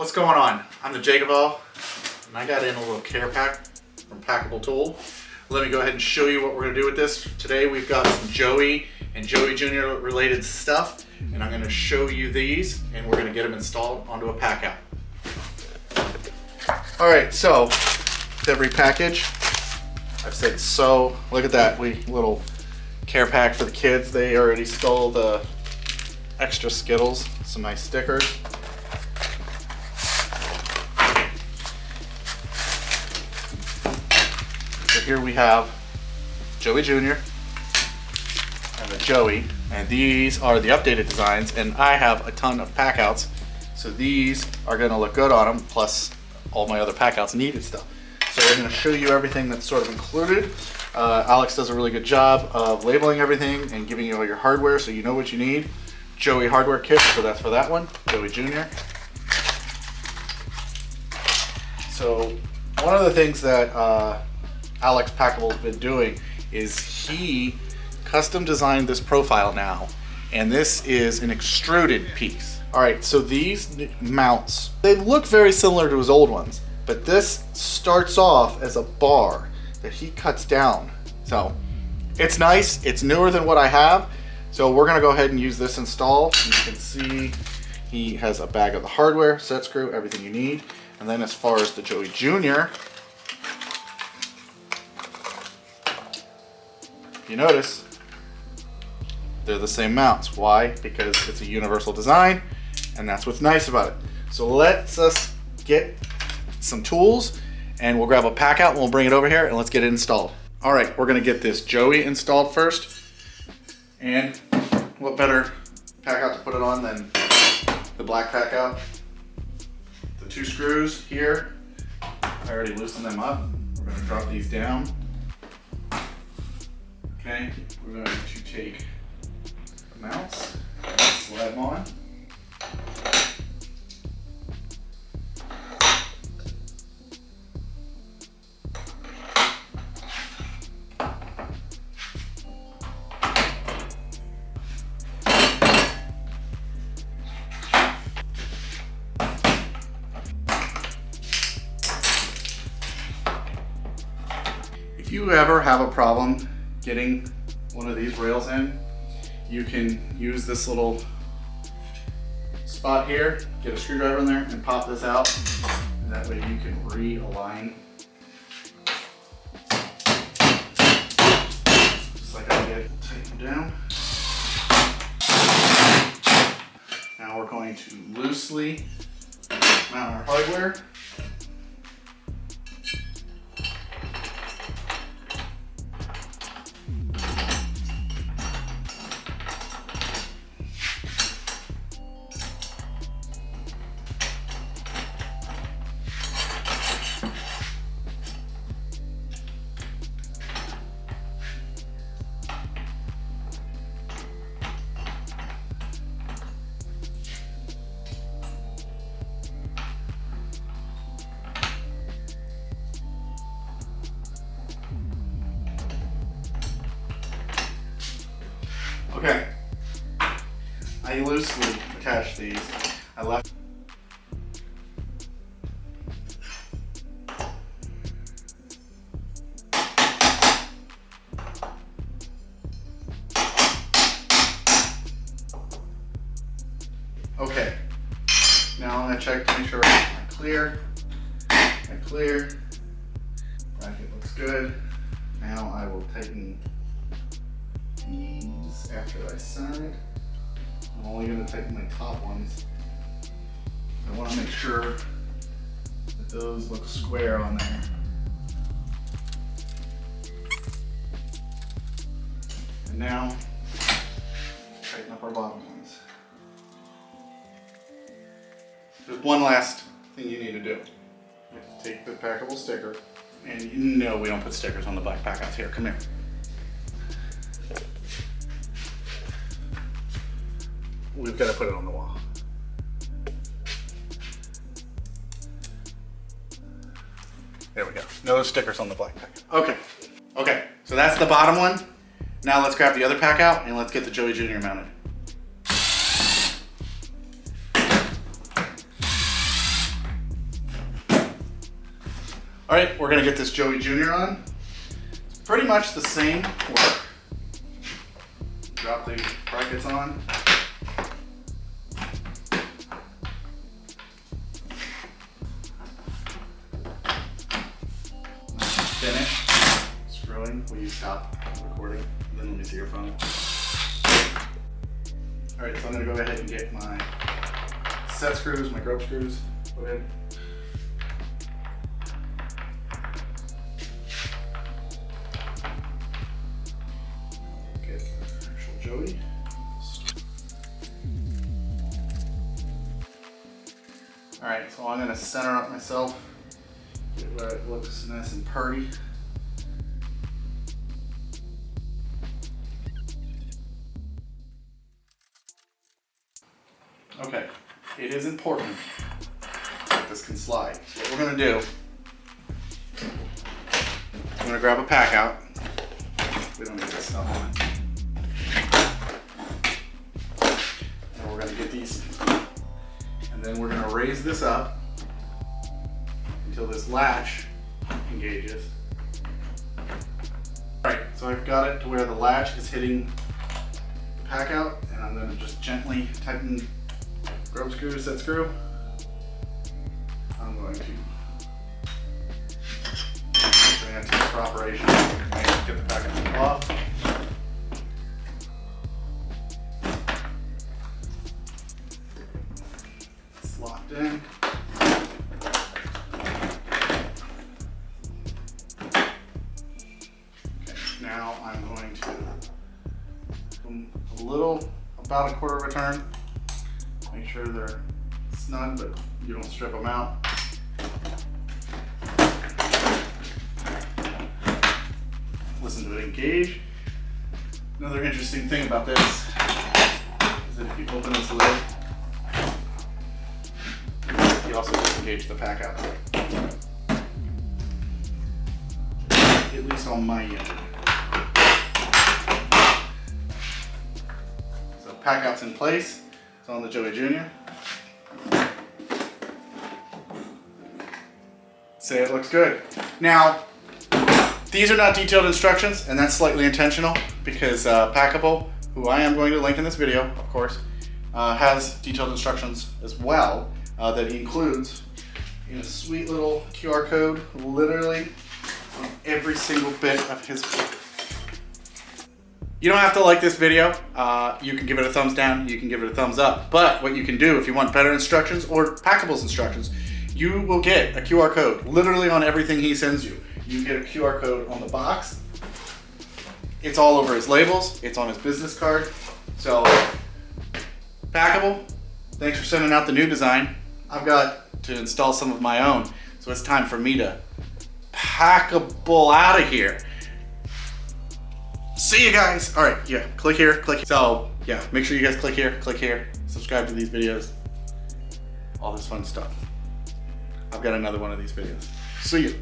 What's going on? I'm the JakeOfALL, and I got in a little care pack from Packible tool. Let me go ahead and show you what we're going to do with this. Today we've got some Joey and Joey Jr. related stuff, and I'm going to show you these, and we're going to get them installed onto a packout. Alright, so with every package, I've said so. Look at that, little care pack for the kids. They already stole the extra Skittles, some nice stickers. So here we have Joey Jr. and the Joey, and these are the updated designs, and I have a ton of packouts, so these are going to look good on them, plus all my other packouts needed stuff. So we're going to show you everything that's sort of included. Alex does a really good job of labeling everything and giving you all your hardware so you know what you need. Joey hardware kit, so that's for that one, Joey Jr. So one of the things that Alex Packable has been doing is he custom designed this profile now, and this is an extruded piece. All right, so these mounts, they look very similar to his old ones, but this starts off as a bar that he cuts down. So it's nice, it's newer than what I have. So we're gonna go ahead and use this install. You can see he has a bag of the hardware, set screw, everything you need. And then as far as the Joey Jr., if you notice, they're the same mounts. Why? Because it's a universal design, and that's what's nice about it. So let's us get some tools, and we'll grab a pack out and we'll bring it over here and let's get it installed. All right, we're gonna get this Joey installed first. And what better pack out to put it on than the black pack out. The two screws here, I already loosened them up. We're gonna drop these down. Okay, we're going to take the mounts, slide them on. If you ever have a problem getting one of these rails in, you can use this little spot here, get a screwdriver in there and pop this out, and that way you can realign just like I did. Tighten them down. Now we're going to loosely mount our hardware. Okay, I loosely attached these. I left. Okay, now I'm gonna check to make sure I clear. I clear. Bracket looks good. Now I will tighten these after I center it. I'm only going to tighten my top ones. I want to make sure that those look square on there. And now, tighten up our bottom ones. There's one last thing you need to do. You have to take the Packible sticker, and you know we don't put stickers on the black packouts here. Come here. We've got to put it on the wall. There we go. No stickers on the black pack. Okay, so that's the bottom one. Now let's grab the other pack out and let's get the Joey Jr. mounted. All right, we're gonna get this Joey Jr. on. It's pretty much the same work. Drop the brackets on. Finish screwing. Will you stop recording? And then let me see your phone. All right, so I'm gonna go ahead and get my set screws, my grub screws. Go ahead. Get the actual Joey. All right, so I'm gonna center up myself, get where it looks nice and purty. Okay, it is important that this can slide. So what we're gonna do, I'm gonna grab a pack out. We don't need this stuff on it. And we're gonna get these, and then we're gonna raise this up until this latch engages. All right, so I've got it to where the latch is hitting the pack out, and I'm gonna just gently tighten grub screw, set screw. I'm going to bring that to the proper operation. Get the packet off. It's locked in. Okay, now I'm going to about a quarter of a turn. Make sure they're snug, but you don't strip them out. Listen to it engage. Another interesting thing about this is that if you open this lid, you also disengage the pack out. At least on my end. So pack out's in place. It's on the Joey Jr. Say it looks good. Now, these are not detailed instructions, and that's slightly intentional because Packible, who I am going to link in this video, of course, has detailed instructions as well that he includes in a sweet little QR code, literally on every single bit of his book. You don't have to like this video. You can give it a thumbs down, you can give it a thumbs up. But what you can do if you want better instructions or Packable's instructions, you will get a QR code literally on everything he sends you. You get a QR code on the box. It's all over his labels. It's on his business card. So, Packible, thanks for sending out the new design. I've got to install some of my own. So it's time for me to Packible out of here. See you guys. All right, yeah, click here, click here. So yeah, make sure you guys click here, subscribe to these videos, all this fun stuff. I've got another one of these videos. See you.